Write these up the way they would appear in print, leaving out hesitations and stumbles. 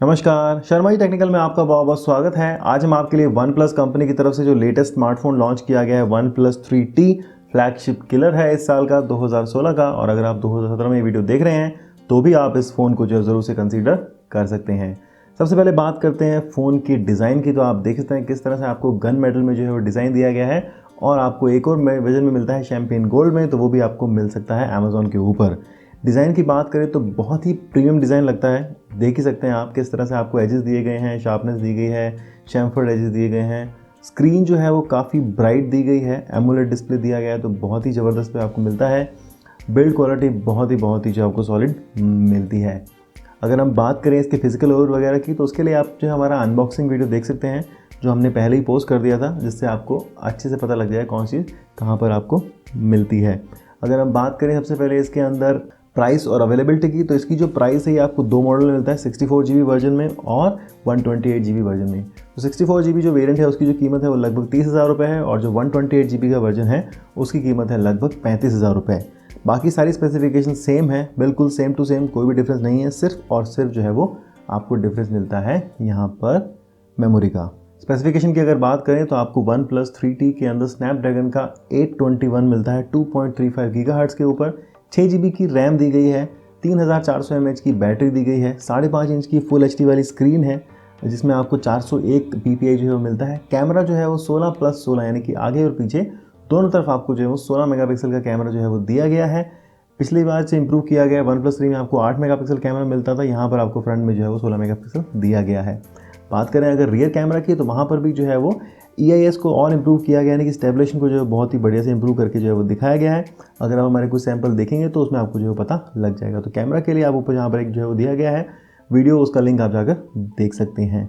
नमस्कार, शर्मा जी टेक्निकल में आपका बहुत बहुत स्वागत है। आज हम आपके लिए वन प्लस कंपनी की तरफ से जो लेटेस्ट स्मार्टफोन लॉन्च किया गया है one plus 3T flagship killer है इस साल का 2016 का। और अगर आप 2017 में ये वीडियो देख रहे हैं तो भी आप इस फ़ोन को जो है ज़रूर से कंसीडर कर सकते हैं। सबसे पहले बात करते हैं फ़ोन की डिज़ाइन की। तो आप देख सकते हैं किस तरह से आपको गन मेटल में जो है वो डिज़ाइन दिया गया है और आपको एक और वर्जन में मिलता है शैम्पेन गोल्ड में, तो वो भी आपको मिल सकता है अमेज़ॉन के ऊपर। डिज़ाइन की बात करें तो बहुत ही प्रीमियम डिज़ाइन लगता है। देख ही सकते हैं आप किस तरह से आपको एजेस दिए गए हैं, शार्पनेस दी गई है, चैम्फर्ड एजेस दिए गए हैं। स्क्रीन जो है वो काफ़ी ब्राइट दी गई है, एमोलेड डिस्प्ले दिया गया है, तो बहुत ही ज़बरदस्त पे आपको मिलता है। बिल्ड क्वालिटी बहुत ही जो आपको सॉलिड मिलती है। अगर हम बात करें इसके फिजिकल ओवर वगैरह की तो उसके लिए आप जो हमारा अनबॉक्सिंग वीडियो देख सकते हैं जो हमने पहले ही पोस्ट कर दिया था, जिससे आपको अच्छे से पता लग जाए कौन सी कहाँ पर आपको मिलती है। अगर हम बात करें सबसे पहले इसके अंदर प्राइस और अवेलेबिलिटी की, तो इसकी जो प्राइस है ये आपको दो मॉडल में मिलता है, 64GB वर्जन में और 128GB वर्जन में। तो 64GB जो वेरिएंट है उसकी जो कीमत है वो लगभग 30,000 रुपये है और जो 128GB का वर्जन है उसकी कीमत है लगभग 35,000 रुपये। बाकी सारी स्पेसिफिकेशन सेम है, बिल्कुल सेम टू सेम, कोई भी डिफरेंस नहीं है। सिर्फ और सिर्फ जो है वो आपको डिफरेंस मिलता है यहाँ पर मेमोरी का। स्पेसिफिकेशन की अगर बात करें तो आपको वन प्लस 3T के अंदर स्नैपड्रैगन का 821 मिलता है 2.35 गीगाहर्ट्ज़ के ऊपर। 6GB की रैम दी गई है, 3400 mAh की बैटरी दी गई है, 5.5 इंच की फुल HD वाली स्क्रीन है जिसमें आपको 401 ppi जो है वो मिलता है। कैमरा जो है वो 16+16 यानी कि आगे और पीछे दोनों तरफ आपको जो है वो 16 मेगापिक्सल का कैमरा जो है वो दिया गया है। पिछली बार से इंप्रूव किया गया है। वन प्लस 3 में आपको 8 मेगापिक्सल कैमरा मिलता था, यहाँ पर आपको फ्रंट में जो है वो 16 मेगापिक्सल दिया गया है। बात करें अगर रियर कैमरा की तो वहाँ पर भी जो है वो EIS को और इम्प्रूव किया गया, यानी कि स्टेबलेशन को जो है बहुत ही बढ़िया से इम्प्रूव करके जो है वो दिखाया गया है। अगर आप हमारे कुछ सैंपल देखेंगे तो उसमें आपको जो है पता लग जाएगा। तो कैमरा के लिए आप ऊपर यहाँ पर एक जो है वो दिया गया है वीडियो, उसका लिंक आप जाकर देख सकते हैं।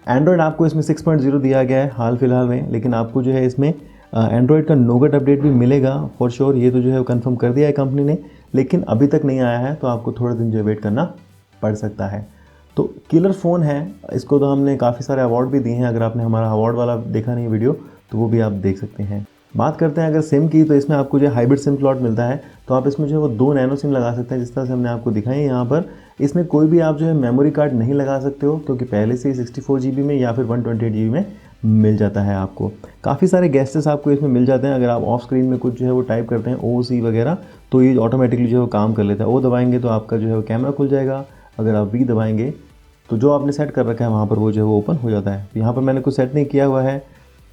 एंड्रॉयड आपको इसमें 6.0 दिया गया है हाल फिलहाल में, लेकिन आपको जो है इसमें एंड्रॉयड का नोगट अपडेट भी मिलेगा फॉर श्योर। ये तो जो है कंफर्म कर दिया है कंपनी ने, लेकिन अभी तक नहीं आया है, तो आपको थोड़ा दिन जो है वेट करना पड़ सकता है। तो किलर फ़ोन है, इसको तो हमने काफ़ी सारे अवार्ड भी दिए हैं। अगर आपने हमारा अवार्ड वाला देखा नहीं वीडियो तो वो भी आप देख सकते हैं। बात करते हैं अगर सिम की, तो इसमें आपको जो हाइब्रिड सिम स्लॉट मिलता है, तो आप इसमें जो है वो 2 नैनो सिम लगा सकते हैं, जिस तरह से हमने आपको दिखाई है यहाँ पर। इसमें कोई भी आप जो है मेमोरी कार्ड नहीं लगा सकते हो, क्योंकि पहले से ही 64GB में या फिर 128GB में मिल जाता है आपको। काफ़ी सारे गेस्टेस आपको इसमें मिल जाते हैं। अगर आप ऑफ स्क्रीन में कुछ जो है वो टाइप करते हैं OC वगैरह, तो ये ऑटोमेटिकली जो है वो काम कर लेता है। वो दबाएंगे तो आपका जो है वो कैमरा खुल जाएगा। अगर आप V दबाएंगे तो जो आपने सेट कर रखा है वहाँ पर वो जो है वो ओपन हो जाता है। यहाँ पर मैंने कुछ सेट नहीं किया हुआ है,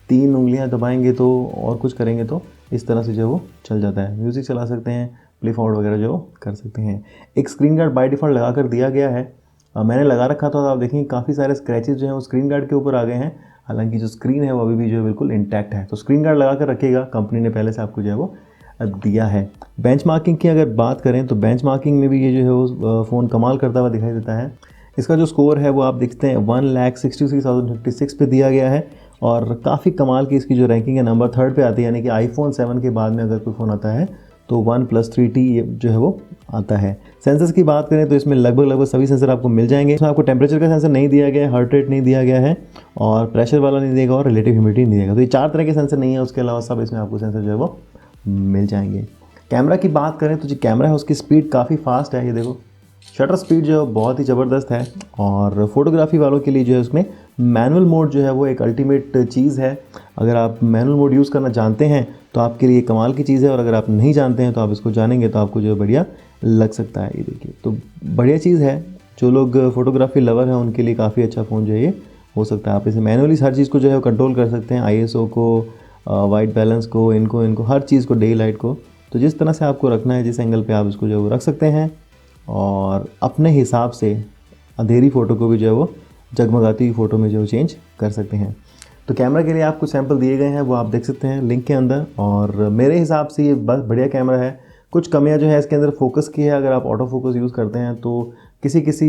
3 उंगलियाँ दबाएंगे तो और कुछ करेंगे तो इस तरह से जो है वो चल जाता है। म्यूज़िक चला सकते हैं, प्ले फॉरवर्ड वगैरह जो कर सकते हैं। एक स्क्रीन गार्ड बाय डिफ़ॉल्ट लगा कर दिया गया है। मैंने लगा रखा था, तो आप देखेंगे काफ़ी सारे स्क्रैचेस जो हैं वो स्क्रीन गार्ड के ऊपर आ गए हैं। हालांकि जो स्क्रीन है वो अभी भी जो है बिल्कुल इंटैक्ट है। तो स्क्रीन गार्ड लगा कर रखिएगा, कंपनी ने पहले से आपको जो है वो दिया है। बेंचमार्किंग की अगर बात करें तो बेंचमार्किंग में भी ये जो है वो फ़ोन कमाल करता हुआ दिखाई देता है। इसका जो स्कोर है वो आप देखते हैं 1,66,056 पे दिया गया है और काफ़ी कमाल की इसकी जो रैंकिंग है नंबर 3rd पे आती है। यानी कि आईफोन 7 के बाद में अगर कोई फ़ोन आता है तो वन प्लस 3T जो है वो आता है। सेंसर्स की बात करें तो इसमें लगभग सभी सेंसर आपको मिल जाएंगे। इसमें आपको टेम्परेचर का सेंसर नहीं दिया गया है, हार्ट रेट नहीं दिया गया है और प्रेशर वाला नहीं देगा और रिलेटिव ह्यूमिडिटी नहीं देगा। तो ये 4 तरह के सेंसर नहीं है, उसके अलावा सब इसमें आपको सेंसर जो है वो मिल जाएंगे। कैमरा की बात करें तो जो कैमरा है उसकी स्पीड काफ़ी फास्ट है। ये देखो शटर स्पीड जो है बहुत ही ज़बरदस्त है और फोटोग्राफी वालों के लिए जो है उसमें मैनुअल मोड जो है वो एक अल्टीमेट चीज़ है। अगर आप मैनुअल मोड यूज़ करना जानते हैं तो आपके लिए कमाल की चीज़ है, और अगर आप नहीं जानते हैं तो आप इसको जानेंगे तो आपको जो है बढ़िया लग सकता है। ये देखिए, तो बढ़िया चीज़ है। जो लोग फोटोग्राफी लवर हैं उनके लिए काफ़ी अच्छा फ़ोन जो है ये हो सकता है। आप इसे मैनुअली हर चीज़ को जो है कंट्रोल कर सकते हैं, ISO को, वाइट बैलेंस को, इनको हर चीज़ को, डे लाइट को। तो जिस तरह से आपको रखना है, जिस एंगल पे आप इसको जो है वो रख सकते हैं और अपने हिसाब से अंधेरी फ़ोटो को भी जो है वो जगमगाती हुई फ़ोटो में जो चेंज कर सकते हैं। तो कैमरा के लिए आपको सैंपल दिए गए हैं, वो आप देख सकते हैं लिंक के अंदर। और मेरे हिसाब से ये बस बढ़िया कैमरा है। कुछ कमियां जो है इसके अंदर फोकस की है, अगर आप ऑटो फोकस यूज़ करते हैं तो किसी किसी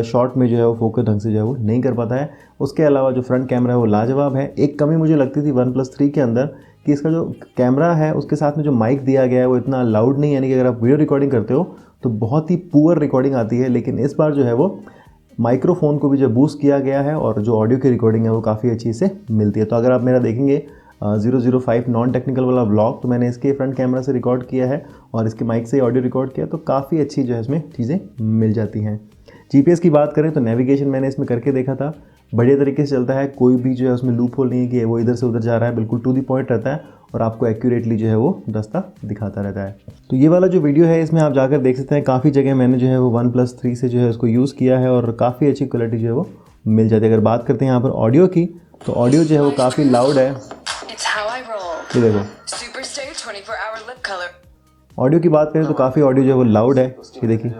शॉट में जो है वो फोकस ढंग से जो है वो नहीं कर पाता है। उसके अलावा जो फ्रंट कैमरा है वो लाजवाब है। एक कमी मुझे लगती थी OnePlus 3 के अंदर कि इसका जो कैमरा है उसके साथ में जो माइक दिया गया है वो इतना लाउड नहीं है, यानी कि अगर आप वीडियो रिकॉर्डिंग करते हो तो बहुत ही पुअर रिकॉर्डिंग आती है। लेकिन इस बार जो है वो माइक्रोफोन को भी जो बूस्ट किया गया है और जो ऑडियो की रिकॉर्डिंग है वो काफ़ी अच्छी से मिलती है। तो अगर आप मेरा देखेंगे 005 नॉन टेक्निकल वाला व्लॉग, तो मैंने इसके फ्रंट कैमरा से रिकॉर्ड किया है और इसके माइक से ऑडियो रिकॉर्ड किया, तो काफ़ी अच्छी जो है इसमें चीज़ें मिल जाती हैं। जीपीएस की बात करें तो नेविगेशन मैंने इसमें करके देखा था, बढ़िया तरीके से चलता है। कोई भी जो है उसमें लूप होल नहीं है कि वो इधर से उधर जा रहा है, बिल्कुल टू दी पॉइंट रहता है और आपको एक्यूरेटली जो है वो रास्ता दिखाता रहता है। तो ये वाला जो वीडियो है इसमें आप जाकर देख सकते हैं, काफ़ी जगह मैंने जो है वो OnePlus 3 से जो है उसको यूज़ किया है और काफ़ी अच्छी क्वालिटी जो है वो मिल जाती है। अगर बात करते हैं यहाँ पर ऑडियो की, तो ऑडियो जो है वो काफ़ी लाउड है। ये देखो, ऑडियो की बात करें तो काफ़ी ऑडियो जो है वो लाउड है, ये देखिए।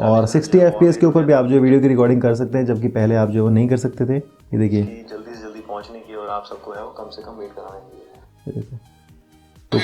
और 60 FPS के ऊपर भी आप जो वीडियो की रिकॉर्डिंग कर सकते हैं, जबकि पहले आप जो वो नहीं कर सकते थे। ये देखिए, जल्दी से जल्दी पहुंचने की और आप सबको है वो कम से कम वेट कराने की। ये देखो, तो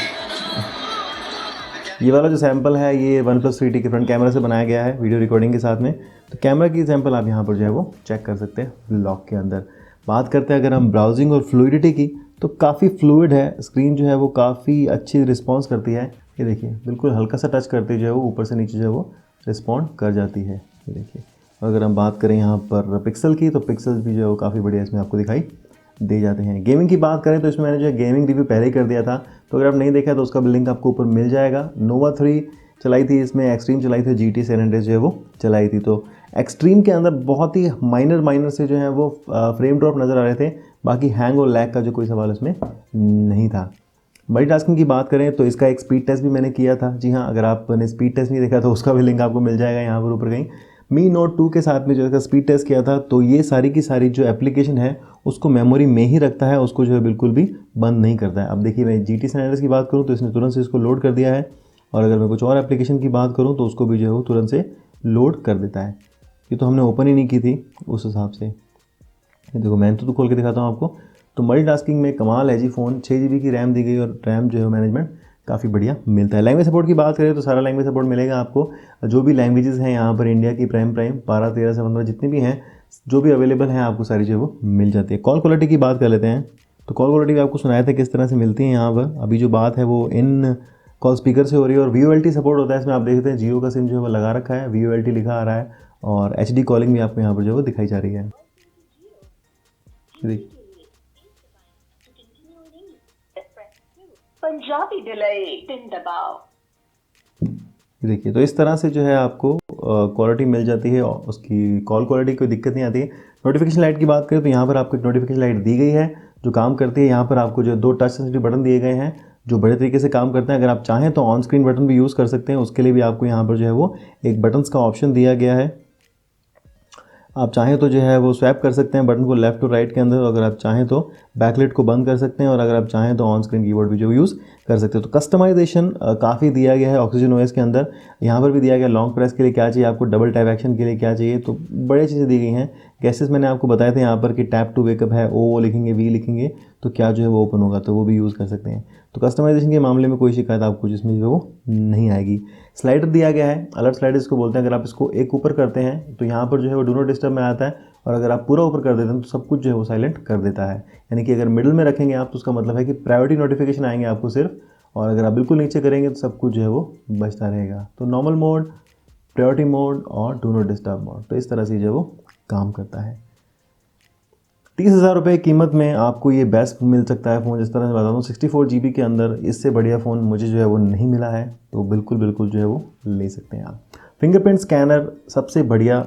ये वाला जो सैंपल है ये OnePlus 3T के फ्रंट कैमरा से बनाया गया है वीडियो रिकॉर्डिंग के साथ में। तो कैमरा की सैंपल आप यहाँ पर जो है वो चेक कर सकते हैं व्लॉग के अंदर। बात करते हैं अगर हम ब्राउजिंग और फ्लूइडिटी की, तो काफ़ी फ्लूइड है, स्क्रीन जो है वो काफ़ी अच्छी रिस्पॉन्स करती है। ये देखिए, बिल्कुल हल्का सा टच करते जो है वो ऊपर से नीचे जो है वो रिस्पॉन्ड कर जाती है। ये देखिए, अगर हम बात करें यहाँ पर पिक्सल की, तो पिक्सल्स भी जो है वो काफ़ी बढ़िया इसमें आपको दिखाई दे जाते हैं। गेमिंग की बात करें तो इसमें मैंने जो है गेमिंग रिव्यू पहले ही कर दिया था, तो अगर आप नहीं देखा तो उसका भी लिंक आपको ऊपर मिल जाएगा। नोवा 3 चलाई थी इसमें, एक्सट्रीम चलाई थी, GT San Andreas जो है वो चलाई थी। तो एक्सट्रीम के अंदर बहुत ही माइनर से जो है वो फ्रेम ड्रॉप नज़र आ रहे थे, बाकी हैंग और लैग का जो कोई सवाल इसमें नहीं था। मल्टीटास्किंग की बात करें तो इसका एक स्पीड टेस्ट भी मैंने किया था। जी हाँ, अगर आपने स्पीड टेस्ट नहीं देखा तो उसका भी लिंक आपको मिल जाएगा यहाँ पर ऊपर कहीं। Mi Note 2 के साथ में जो इसका स्पीड टेस्ट किया था, तो ये सारी की सारी जो एप्लीकेशन है उसको मेमोरी में ही रखता है, उसको जो है बिल्कुल भी बंद नहीं करता है। अब देखिए, मैं GT San Andreas की बात करूँ तो इसने तुरंत से इसको लोड कर दिया है, और अगर मैं कुछ और एप्लीकेशन की बात करूँ तो उसको भी जो है वो तुरंत से लोड कर देता है। ये तो हमने ओपन ही नहीं की थी उस हिसाब से। ये देखो, मैं तो खोल के दिखाता हूँ आपको। तो मल्टीटास्किंग में कमाल है जी फ़ोन। 6 GB की रैम दी गई और रैम जो है मैनेजमेंट काफ़ी बढ़िया मिलता है। लैंग्वेज सपोर्ट की बात करें तो सारा लैंग्वेज सपोर्ट मिलेगा आपको। जो भी लैंग्वेजेस हैं यहाँ पर इंडिया की प्राइम 12, 13 से 15 जितनी भी हैं, जो भी अवेलेबल हैं, आपको सारी जो है वो मिल जाती है। कॉल क्वालिटी की बात कर लेते हैं। तो कॉल क्वालिटी आपको सुनाया था किस तरह से मिलती है यहाँ पर। अभी जो बात है वो इन कॉल स्पीकर से हो रही है, और VoLT सपोर्ट होता है इसमें। आप देखते हैं जियो का सिम जो है वो लगा रखा है, VoLT लिखा आ रहा है, और HD कॉलिंग भी आपको यहाँ पर जो है वो दिखाई जा रही है। देखिए, पंजाबी डिले पिन दबाओ। देखिए, तो इस तरह से जो है आपको क्वालिटी मिल जाती है, और उसकी कॉल क्वालिटी कोई दिक्कत नहीं आती है। नोटिफिकेशन लाइट की बात करें तो यहाँ पर आपको एक नोटिफिकेशन लाइट दी गई है जो काम करती है। यहाँ पर आपको जो 2 टच सेंसिटिव बटन दिए गए हैं जो बड़े तरीके से काम करते हैं। अगर आप चाहें तो ऑन स्क्रीन बटन भी यूज़ कर सकते हैं, उसके लिए भी आपको यहाँ पर जो है वो एक बटन्स का ऑप्शन दिया गया है। आप चाहें तो जो है वो स्वैप कर सकते हैं बटन को लेफ्ट टू राइट के अंदर, अगर आप चाहें तो बैकलाइट को बंद कर सकते हैं, और अगर आप चाहें तो ऑन स्क्रीन कीबोर्ड भी जो यूज़ कर सकते हो। तो कस्टमाइजेशन काफ़ी दिया गया है ऑक्सीजन OS के अंदर। यहाँ पर भी दिया गया लॉन्ग प्रेस के लिए क्या चाहिए आपको, डबल टैप एक्शन के लिए क्या चाहिए, तो बड़ी चीज़ें दी गई हैं। गैसेस मैंने आपको बताए थे यहाँ पर कि टैप टू वेकअप है, ओ लिखेंगे, V लिखेंगे तो क्या जो है वो ओपन होगा, तो वो भी यूज़ कर सकते हैं। तो कस्टमाइजेशन के मामले में कोई शिकायत आपको जिसमें जो वो नहीं आएगी। स्लाइडर दिया गया है, अलर्ट स्लाइडर इसको बोलते हैं। अगर आप इसको एक ऊपर करते हैं तो यहाँ पर जो है वो डू नॉट डिस्टर्ब में आता है, और अगर आप पूरा ऊपर कर देते हैं तो सब कुछ जो है वो साइलेंट कर देता है। यानी कि अगर मिडिल में रखेंगे आप तो उसका मतलब है कि प्रायोरिटी नोटिफिकेशन आएंगे आपको सिर्फ, और अगर आप बिल्कुल नीचे करेंगे तो सब कुछ जो है वो बचता रहेगा। तो नॉर्मल मोड, प्रायोरिटी मोड और डू नॉट डिस्टर्ब मोड, तो इस तरह से जो है वो काम करता है। 30,000 रुपये की कीमत में आपको ये बेस्ट मिल सकता है फ़ोन। जिस तरह से बता दूँ 64 GB के अंदर इससे बढ़िया फ़ोन मुझे जो है वो नहीं मिला है, तो बिल्कुल जो है वो ले सकते हैं आप। फिंगरप्रिंट स्कैनर सबसे बढ़िया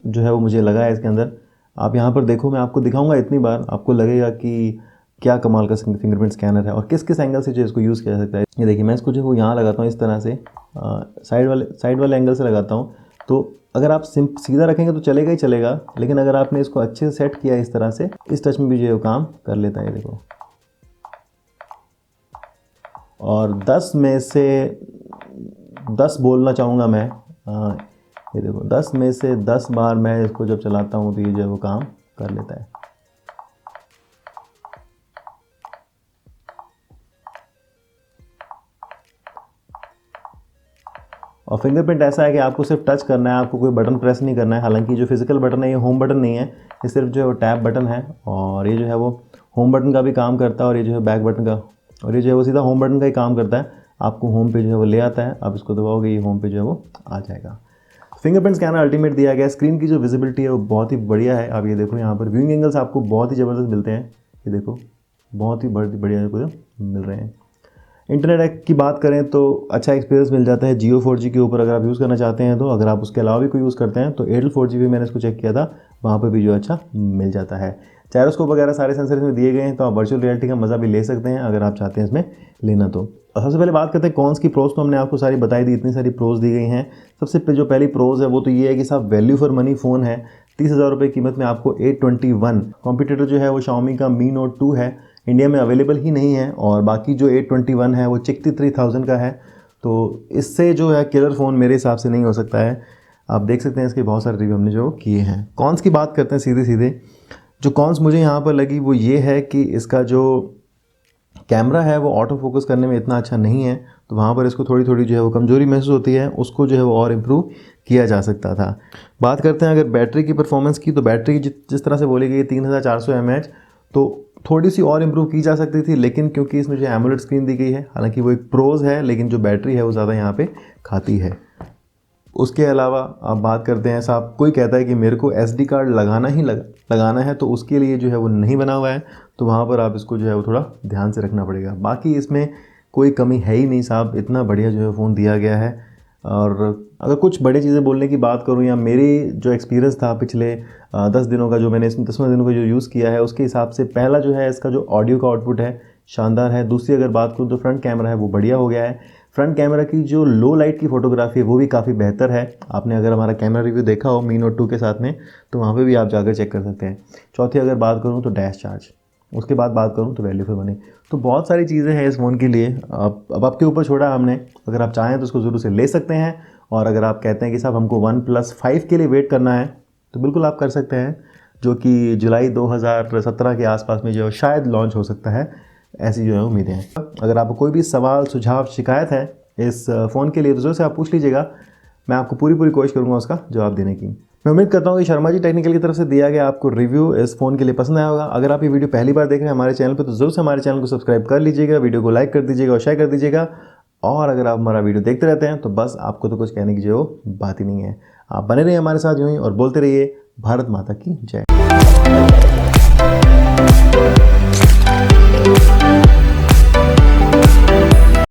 जो है वो मुझे लगा है इसके अंदर। आप यहाँ पर देखो, मैं आपको दिखाऊंगा इतनी बार, आपको लगेगा कि क्या कमाल का फिंगरप्रिंट स्कैनर है और किस किस एंगल से जो इसको यूज़ किया जा सकता है। ये देखिए, मैं इसको जो वो यहाँ लगाता हूँ इस तरह से, साइड वाले एंगल से लगाता हूँ। तो अगर आप सीधा रखेंगे तो चलेगा ही चलेगा, लेकिन अगर आपने इसको अच्छे से सेट किया इस तरह से, इस टच में भी जो है वो काम कर लेता है। देखो, और 10 में से 10 बोलना चाहूँगा मैं, ये देखो 10 में से 10 बार मैं इसको जब चलाता हूँ तो ये जो है वो काम कर लेता है। और फिंगरप्रिंट ऐसा है कि आपको सिर्फ टच करना है, आपको कोई बटन प्रेस नहीं करना है। हालांकि जो फिजिकल बटन है ये होम बटन नहीं है, ये सिर्फ जो है वो टैप बटन है, और ये जो है वो होम बटन का भी काम करता है, और ये जो है बैक बटन का, और ये जो है वो सीधा होम बटन का ही काम करता है। आपको होम पे जो है वो ले आता है, आप इसको दबाओगे ये होम पे जो है वो आ जाएगा। फिंगरप्रिंट स्कैनर अल्टीमेट दिया गया है। स्क्रीन की जो विजिबिलिटी है वो बहुत ही बढ़िया है। आप ये देखो यहाँ पर व्यूइंग एंगल्स आपको बहुत ही ज़बरदस्त मिलते हैं, ये देखो बहुत ही बढ़िया को मिल रहे हैं। इंटरनेट की बात करें तो अच्छा एक्सपीरियंस मिल जाता है जियो 4G के ऊपर अगर आप यूज़ करना चाहते हैं तो। अगर आप उसके अलावा भी कोई यूज़ करते हैं तो एयरटेल 4G भी मैंने इसको चेक किया था, वहाँ पर भी जो अच्छा मिल जाता है। जायरोस्कोप वगैरह सारे सेंसर में दिए गए हैं, तो आप वर्चुअल रियलिटी का मज़ा भी ले सकते हैं अगर आप चाहते हैं इसमें लेना तो। और सबसे पहले बात करते हैं कॉन्स की। प्रोज तो हमने आपको सारी बताई दी, इतनी सारी प्रोज दी गई हैं। सबसे जो पहली प्रोज है वो तो ये है कि साहब वैल्यू फॉर मनी फ़ोन है। 30,000 रुपये कीमत में आपको A21 कॉम्पिटिटर जो है वो Xiaomi का Mi Note 2 है, इंडिया में अवेलेबल ही नहीं है, और बाकी जो A21 है वो 63,000 का है। तो इससे जो है किलर फ़ोन मेरे हिसाब से नहीं हो सकता है। आप देख सकते हैं इसके बहुत सारे रिव्यू हमने जो किए हैं। कॉन्स की बात करते हैं सीधे सीधे। जो कॉन्स मुझे यहाँ पर लगी वो ये है कि इसका जो कैमरा है वो ऑटो फोकस करने में इतना अच्छा नहीं है, तो वहाँ पर इसको थोड़ी थोड़ी जो है वो कमज़ोरी महसूस होती है, उसको जो है वो और इम्प्रूव किया जा सकता था। बात करते हैं अगर बैटरी की परफॉर्मेंस की, तो बैटरी जिस तरह से बोली गई 3400 mAh, तो थोड़ी सी और इम्प्रूव की जा सकती थी, लेकिन क्योंकि इसमें जो एमोलेड स्क्रीन दी गई है, हालांकि वो एक प्रोज है, लेकिन जो बैटरी है वो ज़्यादा यहाँ पे खाती है। उसके अलावा आप बात करते हैं साहब, कोई कहता है कि मेरे को SD कार्ड लगाना ही लगाना है, तो उसके लिए जो है वो नहीं बना हुआ है, तो वहाँ पर आप इसको जो है वो थोड़ा ध्यान से रखना पड़ेगा। बाकी इसमें कोई कमी है ही नहीं साहब, इतना बढ़िया जो है फ़ोन दिया गया है। और अगर कुछ बड़ी चीज़ें बोलने की बात करूँ, या मेरी जो एक्सपीरियंस था पिछले 10 दिनों का, जो मैंने इसमें 10वें दिनों का जो यूज़ किया है, उसके हिसाब से पहला जो है इसका जो ऑडियो का आउटपुट है शानदार है। दूसरी अगर बात करूँ तो फ्रंट कैमरा है वो बढ़िया हो गया है। फ्रंट कैमरा की जो लो लाइट की फ़ोटोग्राफी है वो भी काफ़ी बेहतर है। आपने अगर हमारा कैमरा रिव्यू देखा हो Mi Note 2 के साथ में, तो वहाँ पे भी आप जाकर चेक कर सकते हैं। चौथी अगर बात करूँ तो डैश चार्ज, उसके बाद बात करूँ तो वैल्यू फॉर मनी। तो बहुत सारी चीज़ें हैं इस फ़ोन के लिए। अब आपके ऊपर छोड़ा हमने, अगर आप चाहें तो उसको ज़रूर से ले सकते हैं। और अगर आप कहते हैं कि साहब हमको OnePlus 5 के लिए वेट करना है, तो बिल्कुल आप कर सकते हैं, जो कि जुलाई 2017 के आसपास में जो शायद लॉन्च हो सकता है, ऐसी जो है उम्मीदें हैं। अगर आपको कोई भी सवाल, सुझाव, शिकायत है इस फ़ोन के लिए, तो ज़रूर से आप पूछ लीजिएगा। मैं आपको पूरी कोशिश करूँगा उसका जवाब देने की। मैं उम्मीद करता हूँ कि शर्मा जी टेक्निकल की तरफ से दिया गया आपको रिव्यू इस फ़ोन के लिए पसंद आया होगा। अगर आप ये वीडियो पहली बार देख रहे हैं हमारे चैनल पर, तो ज़रूर से हमारे चैनल को सब्सक्राइब कर लीजिएगा, वीडियो को लाइक कर दीजिएगा और शेयर कर दीजिएगा। और अगर आप हमारा वीडियो देखते रहते हैं तो बस आपको तो कुछ कहने की जो बात ही नहीं है। आप बने रहिए हमारे साथ यूँ ही, और बोलते रहिए भारत माता की जय।